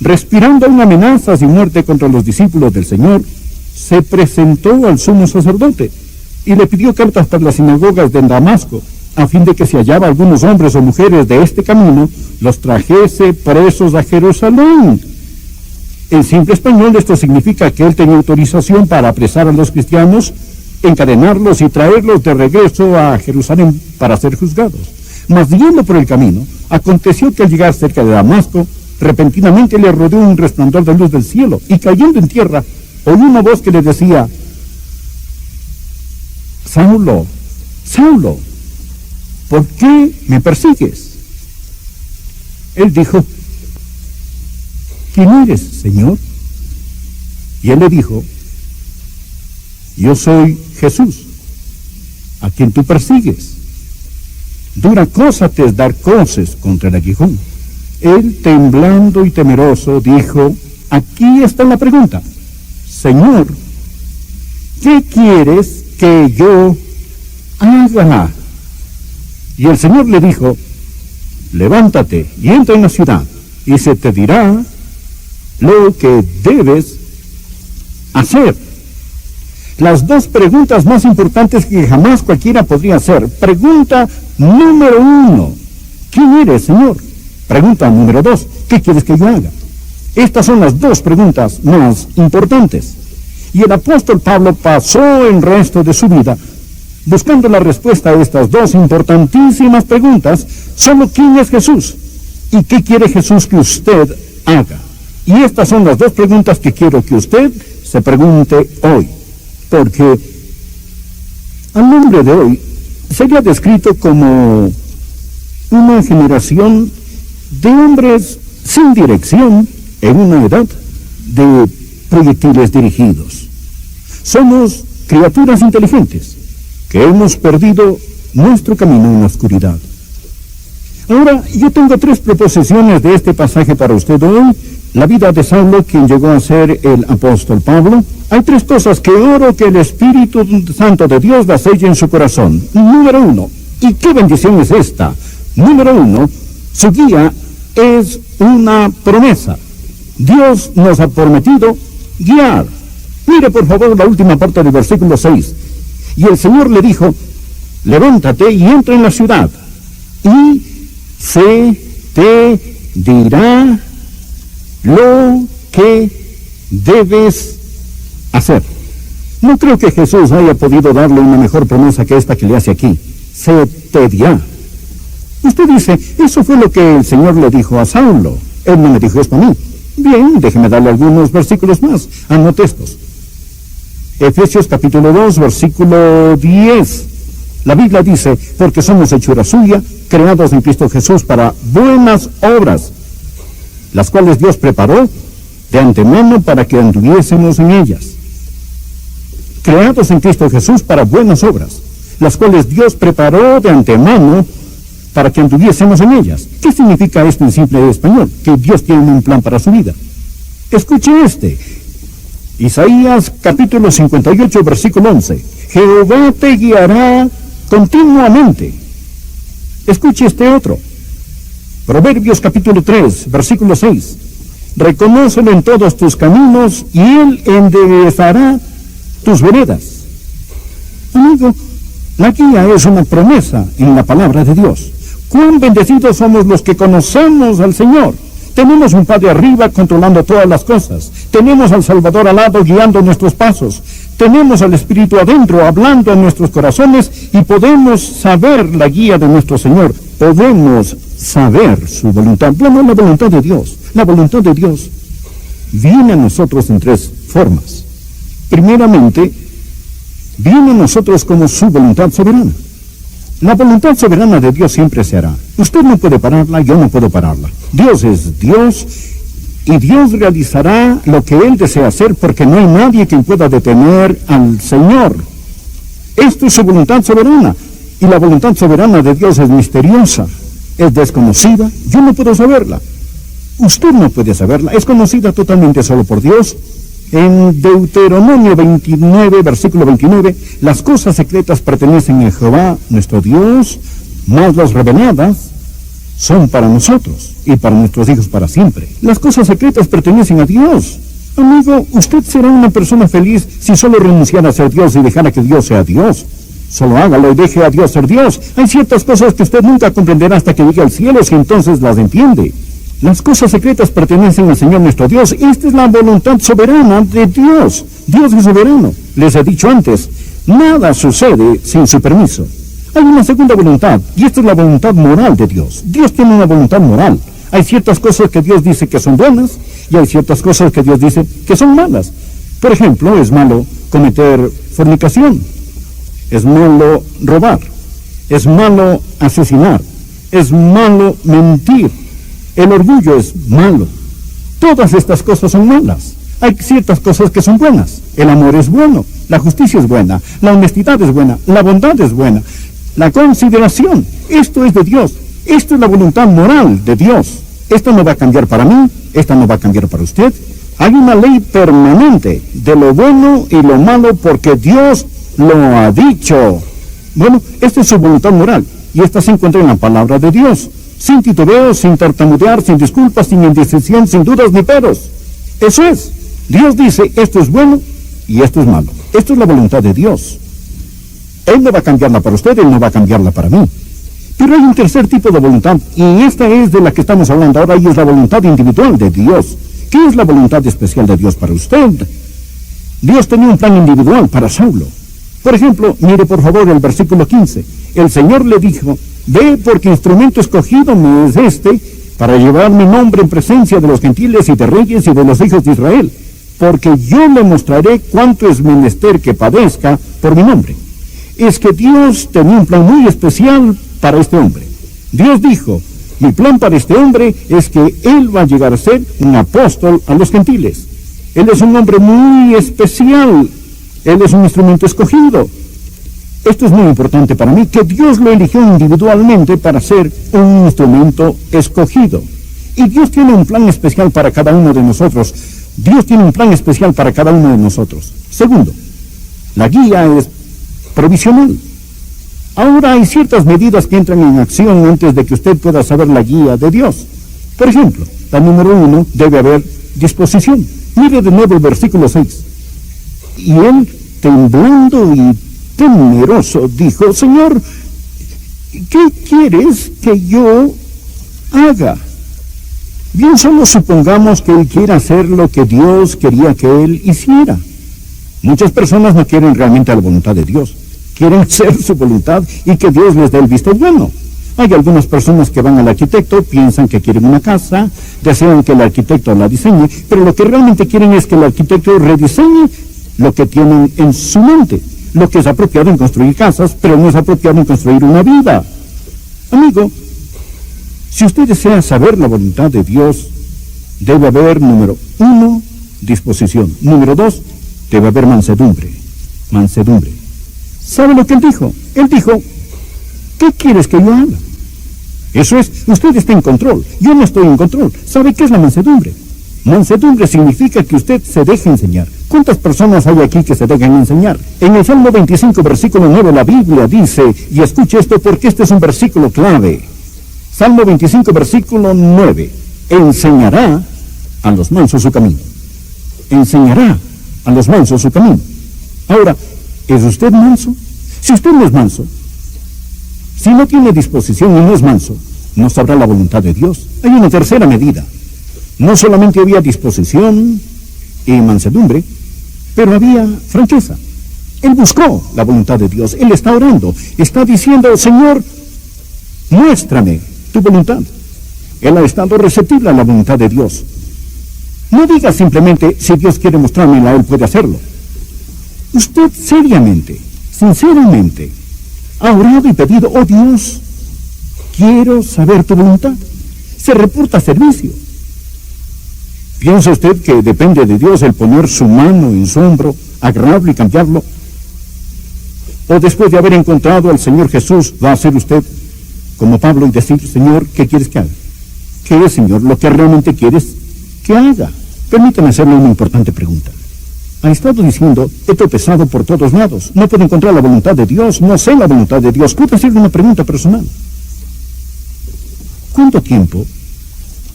respirando aún amenazas y muerte contra los discípulos del Señor, se presentó al sumo sacerdote y le pidió cartas para las sinagogas de Damasco, a fin de que si hallaba algunos hombres o mujeres de este camino, los trajese presos a Jerusalén. En simple español, esto significa que él tenía autorización para apresar a los cristianos, encadenarlos y traerlos de regreso a Jerusalén para ser juzgados. Mas yendo por el camino, aconteció que al llegar cerca de Damasco, repentinamente le rodeó un resplandor de luz del cielo, y cayendo en tierra, oyó una voz que le decía: Saulo, Saulo, ¿por qué me persigues? Él dijo: ¿quién eres, Señor? Y él le dijo: yo soy Jesús, a quien tú persigues. Dura cosa te es dar coces contra el aguijón. Él, temblando y temeroso, dijo: aquí está la pregunta. Señor, ¿qué quieres que yo haga? Y el Señor le dijo: levántate y entra en la ciudad, y se te dirá lo que debes hacer. Las dos preguntas más importantes que jamás cualquiera podría hacer. Pregunta número 1: ¿quién eres, Señor? Pregunta número 2: ¿qué quieres que yo haga? Estas son las dos preguntas más importantes. Y el apóstol Pablo pasó el resto de su vida buscando la respuesta a estas dos importantísimas preguntas. Solo ¿quién es Jesús? ¿Y qué quiere Jesús que usted haga? Y estas son las dos preguntas que quiero que usted se pregunte hoy. Porque al hombre de hoy sería descrito como una generación de hombres sin dirección en una edad de proyectiles dirigidos. Somos criaturas inteligentes que hemos perdido nuestro camino en la oscuridad. Ahora, yo tengo 3 proposiciones de este pasaje para usted hoy. La vida de Saulo, quien llegó a ser el apóstol Pablo. Hay 3 cosas que oro que el Espíritu Santo de Dios las selle en su corazón. Número 1, ¿y qué bendición es esta? Número 1, su guía es una promesa. Dios nos ha prometido guiar. Mire por favor la última parte del versículo 6. Y el Señor le dijo: levántate y entra en la ciudad, y se te dirá lo que debes hacer. No creo que Jesús haya podido darle una mejor promesa que esta que le hace aquí. Se te dirá. Usted dice: eso fue lo que el Señor le dijo a Saulo. Él no me dijo esto a mí. Bien, déjeme darle algunos versículos más. Anote estos. Efesios capítulo 2, versículo 10. La Biblia dice: porque somos hechura suya, creados en Cristo Jesús para buenas obras, las cuales Dios preparó de antemano para que anduviésemos en ellas. Creados en Cristo Jesús para buenas obras, las cuales Dios preparó de antemano para que anduviésemos en ellas. ¿Qué significa esto en simple español? Que Dios tiene un plan para su vida. Escuche este. Isaías capítulo 58, versículo 11. Jehová te guiará continuamente. Escuche este otro. Proverbios capítulo 3, versículo 6. Reconócelo en todos tus caminos y Él enderezará tus veredas. Amigo, la guía es una promesa en la palabra de Dios. Cuán bendecidos somos los que conocemos al Señor. Tenemos un Padre arriba controlando todas las cosas. Tenemos al Salvador al lado guiando nuestros pasos. Tenemos al Espíritu adentro hablando en nuestros corazones y podemos saber la guía de nuestro Señor. Podemos saber su voluntad. Bueno, la voluntad de Dios. La voluntad de Dios viene a nosotros en 3 formas. Primeramente, viene a nosotros como su voluntad soberana. La voluntad soberana de Dios siempre se hará. Usted no puede pararla, yo no puedo pararla. Dios es Dios y Dios realizará lo que Él desea hacer, porque no hay nadie que pueda detener al Señor. Esto es su voluntad soberana. Y la voluntad soberana de Dios es misteriosa, es desconocida. Yo no puedo saberla. Usted no puede saberla. Es conocida totalmente solo por Dios. En Deuteronomio 29, versículo 29, las cosas secretas pertenecen a Jehová, nuestro Dios, mas las reveladas son para nosotros y para nuestros hijos para siempre. Las cosas secretas pertenecen a Dios. Amigo, usted será una persona feliz si solo renunciara a ser Dios y dejara que Dios sea Dios. Solo hágalo y deje a Dios ser Dios. Hay ciertas cosas que usted nunca comprenderá hasta que llegue al cielo, si entonces las entiende. Las cosas secretas pertenecen al Señor nuestro Dios. Esta es la voluntad soberana de Dios. Dios es soberano. Les he dicho antes, nada sucede sin su permiso. Hay una segunda voluntad, y esta es la voluntad moral de Dios. Dios tiene una voluntad moral. Hay ciertas cosas que Dios dice que son buenas, y hay ciertas cosas que Dios dice que son malas. Por ejemplo, es malo cometer fornicación, es malo robar, es malo asesinar, es malo mentir, el orgullo es malo. Todas estas cosas son malas. Hay ciertas cosas que son buenas. El amor es bueno, la justicia es buena, la honestidad es buena, la bondad es buena, la consideración. Esto es de Dios. Esto es la voluntad moral de Dios. Esto no va a cambiar para mí, esta no va a cambiar para usted. Hay una ley permanente de lo bueno y lo malo porque Dios lo ha dicho. Bueno, esta es su voluntad moral y esta se encuentra en la palabra de Dios. Sin titubeo, sin tartamudear, sin disculpas, sin indecisión, sin dudas ni peros. Eso es. Dios dice, esto es bueno y esto es malo. Esto es la voluntad de Dios. Él no va a cambiarla para usted, Él no va a cambiarla para mí. Pero hay un tercer tipo de voluntad, y esta es de la que estamos hablando ahora, y es la voluntad individual de Dios. ¿Qué es la voluntad especial de Dios para usted? Dios tenía un plan individual para Saulo. Por ejemplo, mire por favor el versículo 15. El Señor le dijo, ve porque instrumento escogido me es este, para llevar mi nombre en presencia de los gentiles y de reyes y de los hijos de Israel, porque yo le mostraré cuánto es menester que padezca por mi nombre. Es que Dios tenía un plan muy especial para este hombre. Dios dijo, mi plan para este hombre es que él va a llegar a ser un apóstol a los gentiles. Él es un hombre muy especial. Él es un instrumento escogido. Esto es muy importante para mí, que Dios lo eligió individualmente para ser un instrumento escogido. Y Dios tiene un plan especial para cada uno de nosotros. Dios tiene un plan especial para cada uno de nosotros. Segundo, la guía es provisional. Ahora hay ciertas medidas que entran en acción antes de que usted pueda saber la guía de Dios. Por ejemplo, la número 1, debe haber disposición. Mire de nuevo el versículo 6. Y él, temblando y temeroso, dijo, Señor, ¿qué quieres que yo haga? Bien, solo supongamos que él quiera hacer lo que Dios quería que él hiciera. Muchas personas no quieren realmente la voluntad de Dios. Quieren hacer su voluntad y que Dios les dé el visto bueno. Hay algunas personas que van al arquitecto, piensan que quieren una casa, desean que el arquitecto la diseñe, pero lo que realmente quieren es que el arquitecto rediseñe lo que tienen en su mente. Lo que es apropiado en construir casas, pero no es apropiado en construir una vida. Amigo, si usted desea saber la voluntad de Dios, debe haber, número 1, disposición. Número 2, debe haber mansedumbre. Mansedumbre. ¿Sabe lo que él dijo? Él dijo, ¿qué quieres que yo haga? Eso es, usted está en control, yo no estoy en control. ¿Sabe qué es la mansedumbre? Mansedumbre significa que usted se deje enseñar. ¿Cuántas personas hay aquí que se dejan enseñar? En el Salmo 25, versículo 9, la Biblia dice, y escuche esto porque este es un versículo clave. Salmo 25, versículo 9, enseñará a los mansos su camino. Enseñará a los mansos su camino. Ahora, ¿es usted manso? Si usted no es manso, si no tiene disposición y no es manso, no sabrá la voluntad de Dios. Hay una tercera medida. No solamente había disposición y mansedumbre, pero había franqueza. Él buscó la voluntad de Dios. Él está orando. Está diciendo, Señor, muéstrame tu voluntad. Él ha estado receptible a la voluntad de Dios. No diga simplemente, si Dios quiere mostrármela, Él puede hacerlo. Usted seriamente, sinceramente, ha orado y pedido, oh Dios, quiero saber tu voluntad. Se reporta servicio. ¿Piensa usted que depende de Dios el poner su mano en su hombro, agarrarlo y cambiarlo? ¿O después de haber encontrado al Señor Jesús, va a ser usted como Pablo y decir, Señor, ¿qué quieres que haga? ¿Qué es, Señor, lo que realmente quieres que haga? Permítame hacerle una importante pregunta. Ha estado diciendo, he tropezado por todos lados, no puedo encontrar la voluntad de Dios, no sé la voluntad de Dios. ¿Puedo hacerle una pregunta personal? ¿Cuánto tiempo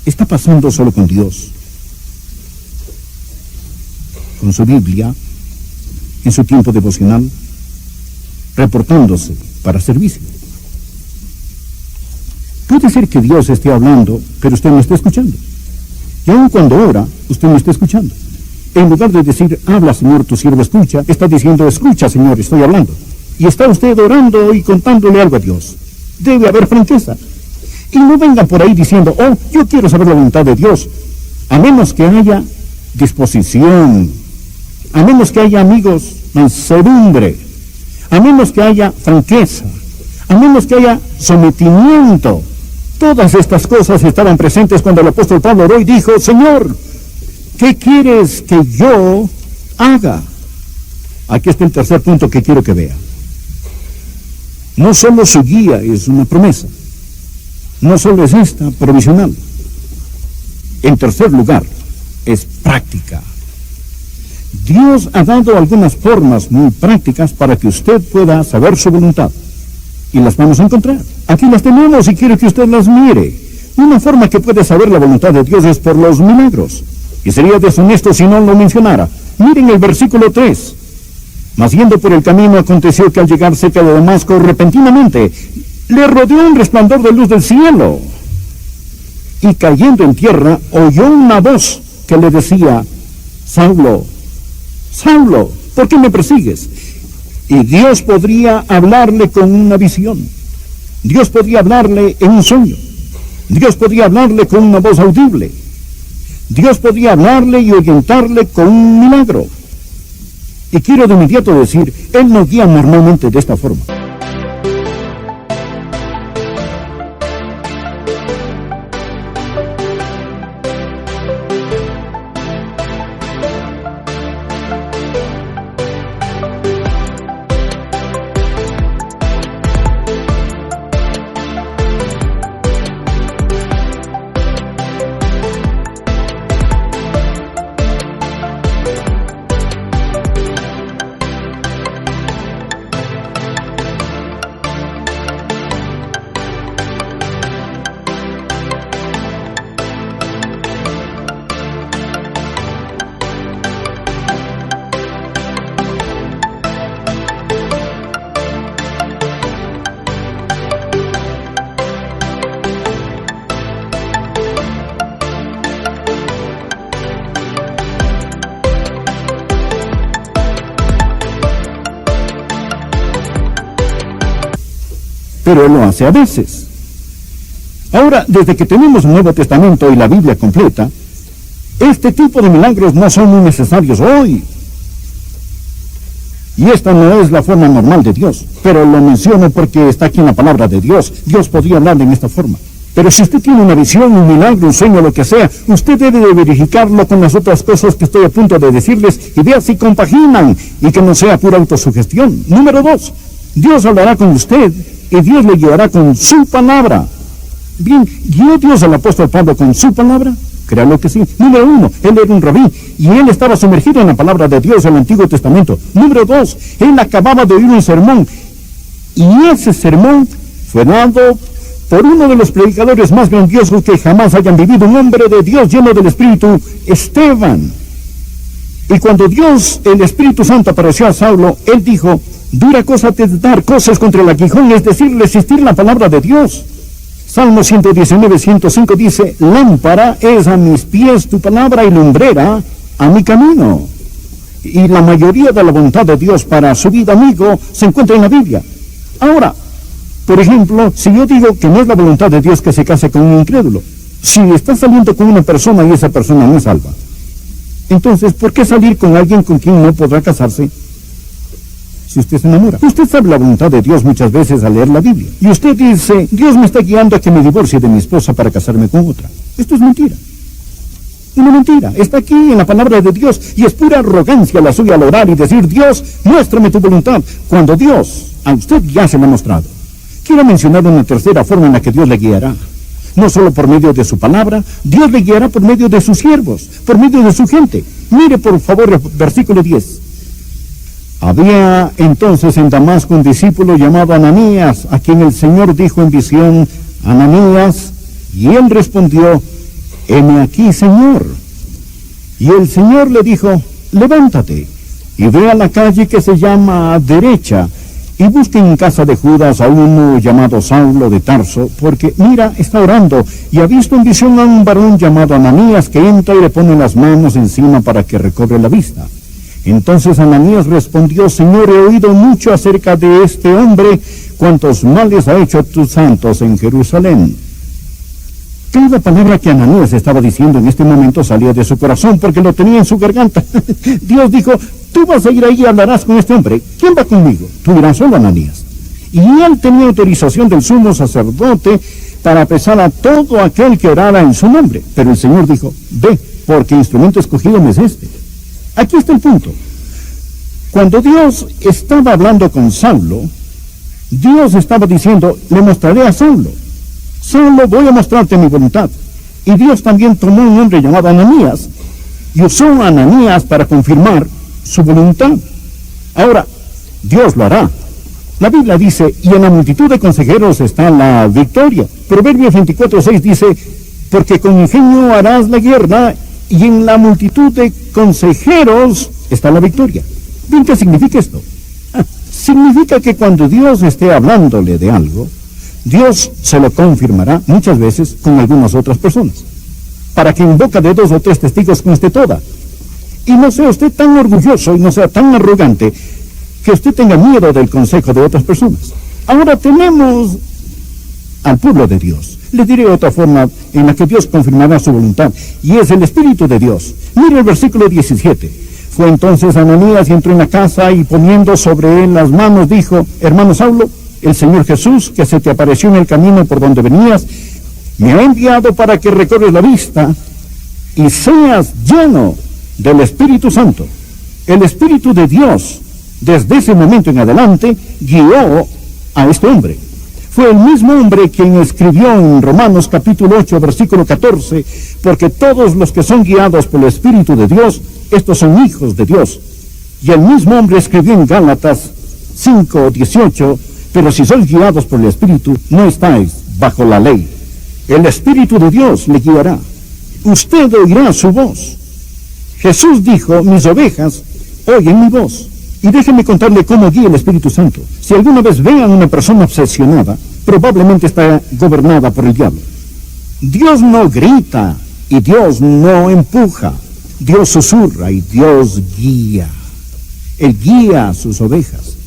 está pasando solo con Dios? Con su Biblia, en su tiempo devocional, reportándose para servicio. Puede ser que Dios esté hablando, pero usted no está escuchando. Y aun cuando ora, usted no está escuchando. En lugar de decir, habla Señor, tu siervo escucha, está diciendo, escucha Señor, estoy hablando. Y está usted orando y contándole algo a Dios. Debe haber franqueza. Y no vengan por ahí diciendo, oh, yo quiero saber la voluntad de Dios. A menos que haya disposición, a menos que haya, amigos, mansedumbre, a menos que haya franqueza, a menos que haya sometimiento. Todas estas cosas estaban presentes cuando el apóstol Pablo oró y dijo, Señor, ¿qué quieres que yo haga? Aquí está el tercer punto que quiero que vea. No solo su guía es una promesa, no solo es esta provisional. En tercer lugar, es práctica. Dios ha dado algunas formas muy prácticas para que usted pueda saber su voluntad. Y las vamos a encontrar. Aquí las tenemos y quiero que usted las mire. Una forma que puede saber la voluntad de Dios es por los milagros. Y sería deshonesto si no lo mencionara. Miren el versículo 3. Mas yendo por el camino aconteció que al llegar cerca de Damasco, repentinamente le rodeó un resplandor de luz del cielo. Y cayendo en tierra, oyó una voz que le decía, Saulo, Saulo, ¿por qué me persigues? Y Dios podría hablarle con una visión. Dios podría hablarle en un sueño. Dios podría hablarle con una voz audible. Dios podría hablarle y orientarle con un milagro. Y quiero de inmediato decir, Él nos guía normalmente de esta forma. Pero Él lo hace a veces. Ahora, desde que tenemos el Nuevo Testamento y la Biblia completa, este tipo de milagros no son muy necesarios hoy. Y esta no es la forma normal de Dios, pero lo menciono porque está aquí en la palabra de Dios. Dios podría hablarle en esta forma. Pero si usted tiene una visión, un milagro, un sueño, lo que sea, usted debe de verificarlo con las otras cosas que estoy a punto de decirles y vea si compaginan y que no sea pura autosugestión. Número 2, Dios hablará con usted y Dios le guiará con su palabra. Bien, ¿guió Dios al apóstol Pablo con su palabra? Créalo que sí. Número 1, él era un rabí y él estaba sumergido en la palabra de Dios en el Antiguo Testamento. Número 2, él acababa de oír un sermón y ese sermón fue dado por uno de los predicadores más grandiosos que jamás hayan vivido, un hombre de Dios lleno del Espíritu, Esteban. Y cuando Dios, el Espíritu Santo, apareció a Saulo, él dijo, dura cosa te es dar cosas contra el aguijón, es decir, resistir la palabra de Dios. Salmo 119, 105 dice, lámpara es a mis pies tu palabra y lumbrera a mi camino. Y la mayoría de la voluntad de Dios para su vida, amigo, se encuentra en la Biblia. Ahora, por ejemplo, si yo digo que no es la voluntad de Dios que se case con un incrédulo, si está saliendo con una persona y esa persona no es salva, entonces, ¿por qué salir con alguien con quien no podrá casarse si usted se enamora? Usted sabe la voluntad de Dios muchas veces al leer la Biblia. Y usted dice, Dios me está guiando a que me divorcie de mi esposa para casarme con otra. Esto es mentira. Una mentira. Está aquí en la palabra de Dios y es pura arrogancia la suya al orar y decir, Dios, muéstrame tu voluntad, cuando Dios a usted ya se la ha mostrado. Quiero mencionar una tercera forma en la que Dios le guiará. No solo por medio de su palabra, Dios le guiará por medio de sus siervos, por medio de su gente. Mire por favor el versículo 10. Había entonces en Damasco un discípulo llamado Ananías, a quien el Señor dijo en visión, Ananías, Y él respondió: heme aquí, Señor. Y el Señor le dijo: levántate y ve a la calle que se llama Derecha, y busque en casa de Judas a uno llamado Saulo de Tarso, porque mira, está orando, y ha visto en visión a un varón llamado Ananías, que entra y le pone las manos encima para que recobre la vista. Entonces Ananías respondió: Señor, he oído mucho acerca de este hombre, cuántos males ha hecho a tus santos en Jerusalén. Cada palabra que Ananías estaba diciendo en este momento salía de su corazón, porque lo tenía en su garganta. Dios dijo: tú vas a ir ahí y hablarás con este hombre. ¿Quién va conmigo? Tú irás solo, Ananías. Y él tenía autorización del sumo sacerdote para apresar a todo aquel que orara en su nombre. Pero el Señor dijo: ve, porque instrumento escogido me es este. Aquí está el punto. Cuando Dios estaba hablando con Saulo, Dios estaba diciendo: le mostraré a Saulo. Saulo, voy a mostrarte mi voluntad. Y Dios también tomó un hombre llamado Ananías y usó a Ananías para confirmar su voluntad. Ahora, Dios lo hará. La Biblia dice: y en la multitud de consejeros está la victoria. Proverbios 24:6 dice: porque con ingenio harás la guerra, y en la multitud de consejeros está la victoria. ¿Bien qué significa esto? Significa que cuando Dios esté hablándole de algo, Dios se lo confirmará muchas veces con algunas otras personas, para que en boca de 2 o 3 testigos conste toda. Y no sea usted tan orgulloso y no sea tan arrogante que usted tenga miedo del consejo de otras personas. Ahora tenemos al pueblo de Dios. Le diré otra forma en la que Dios confirmará su voluntad, y es el Espíritu de Dios. Mire el versículo 17. Fue entonces Ananías y entró en la casa, y poniendo sobre él las manos dijo: hermano Saulo, el Señor Jesús, que se te apareció en el camino por donde venías, me ha enviado para que recorres la vista y seas lleno del Espíritu Santo. El Espíritu de Dios, desde ese momento en adelante, guió a este hombre. Fue el mismo hombre quien escribió en Romanos capítulo 8, versículo 14, porque todos los que son guiados por el Espíritu de Dios, estos son hijos de Dios. Y el mismo hombre escribió en Gálatas 5, 18, pero si sois guiados por el Espíritu, no estáis bajo la ley. El Espíritu de Dios le guiará. Usted oirá su voz. Jesús dijo: mis ovejas oyen mi voz. Y déjenme contarle cómo guía el Espíritu Santo. Si alguna vez vean una persona obsesionada, probablemente está gobernada por el diablo. Dios no grita y Dios no empuja. Dios susurra y Dios guía. Él guía a sus ovejas.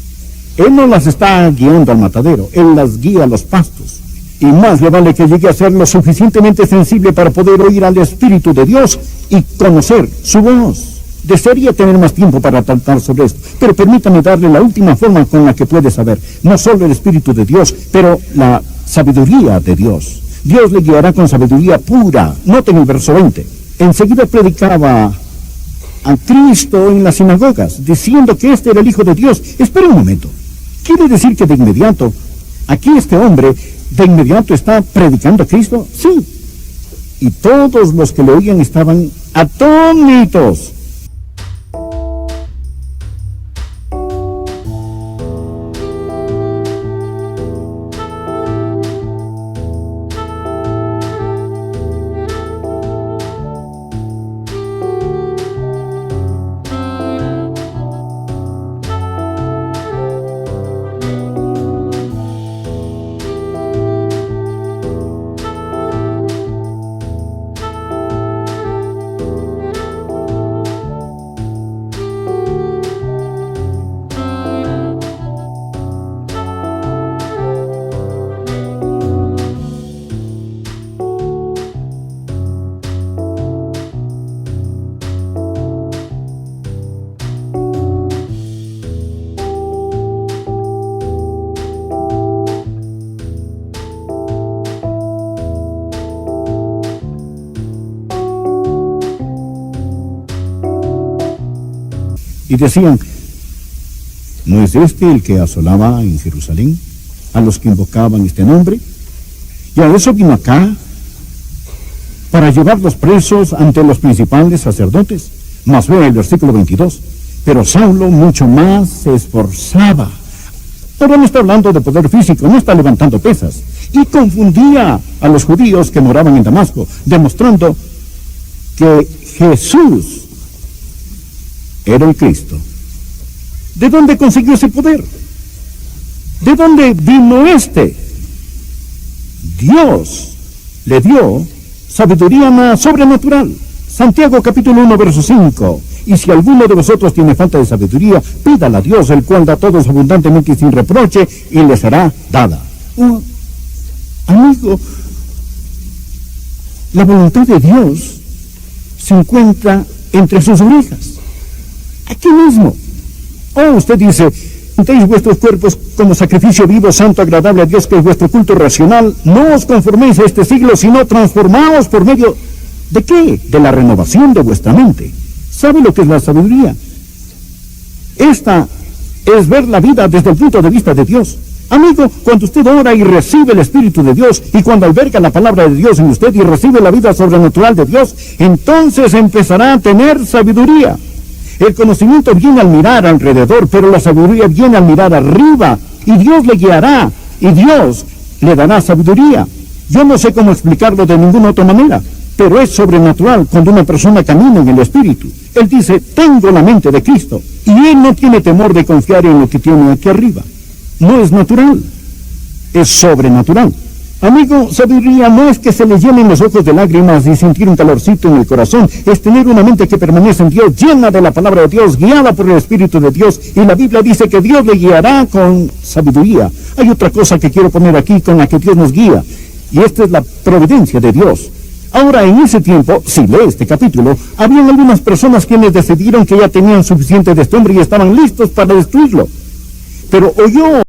Él no las está guiando al matadero, Él las guía a los pastos. Y más le vale que llegue a ser lo suficientemente sensible para poder oír al Espíritu de Dios y conocer su voz. Desearía tener más tiempo para tratar sobre esto, pero permítame darle la última forma con la que puede saber, no solo el Espíritu de Dios, pero la sabiduría de Dios. Dios le guiará con sabiduría pura. Noten el verso 20. Enseguida predicaba a Cristo en las sinagogas, diciendo que este era el Hijo de Dios. Espera un momento. ¿Quiere decir que de inmediato, aquí este hombre, de inmediato está predicando a Cristo? Sí. Y todos los que le oían estaban atónitos. Y decían: ¿no es este el que asolaba en Jerusalén a los que invocaban este nombre? Y a eso vino acá, para llevarlos presos ante los principales sacerdotes. Mas ve el versículo 22. Pero Saulo mucho más se esforzaba Pero no está hablando de poder físico, no está levantando pesas. Y confundía a los judíos que moraban en Damasco, demostrando que Jesús era el Cristo. ¿De dónde consiguió ese poder? ¿De dónde vino este? Dios le dio sabiduría sobrenatural. Santiago capítulo 1, verso 5. Y si alguno de vosotros tiene falta de sabiduría, pídala a Dios, el cual da a todos abundantemente y sin reproche, y le será dada. Oh, amigo, la voluntad de Dios se encuentra entre sus orejas. Aquí mismo. Oh, usted dice, presentéis vuestros cuerpos como sacrificio vivo, santo, agradable a Dios, que es vuestro culto racional. No os conforméis a este siglo, sino transformaos por medio ¿de qué? De la renovación de vuestra mente. ¿Sabe lo que es la sabiduría? Esta es ver la vida desde el punto de vista de Dios. Amigo, cuando usted ora y recibe el Espíritu de Dios, y cuando alberga la palabra de Dios en usted y recibe la vida sobrenatural de Dios, entonces empezará a tener sabiduría. El conocimiento viene al mirar alrededor, pero la sabiduría viene al mirar arriba, y Dios le guiará, y Dios le dará sabiduría. Yo no sé cómo explicarlo de ninguna otra manera, pero es sobrenatural cuando una persona camina en el Espíritu. Él dice, tengo la mente de Cristo, y él no tiene temor de confiar en lo que tiene aquí arriba. No es natural, es sobrenatural. Amigo, sabiduría no es que se le llenen los ojos de lágrimas y sentir un calorcito en el corazón, es tener una mente que permanece en Dios, llena de la palabra de Dios, guiada por el Espíritu de Dios, y la Biblia dice que Dios le guiará con sabiduría. Hay otra cosa que quiero poner aquí con la que Dios nos guía, y esta es la providencia de Dios. Ahora, en ese tiempo, si lee este capítulo, habían algunas personas quienes decidieron que ya tenían suficiente de este hombre y estaban listos para destruirlo. Pero oyó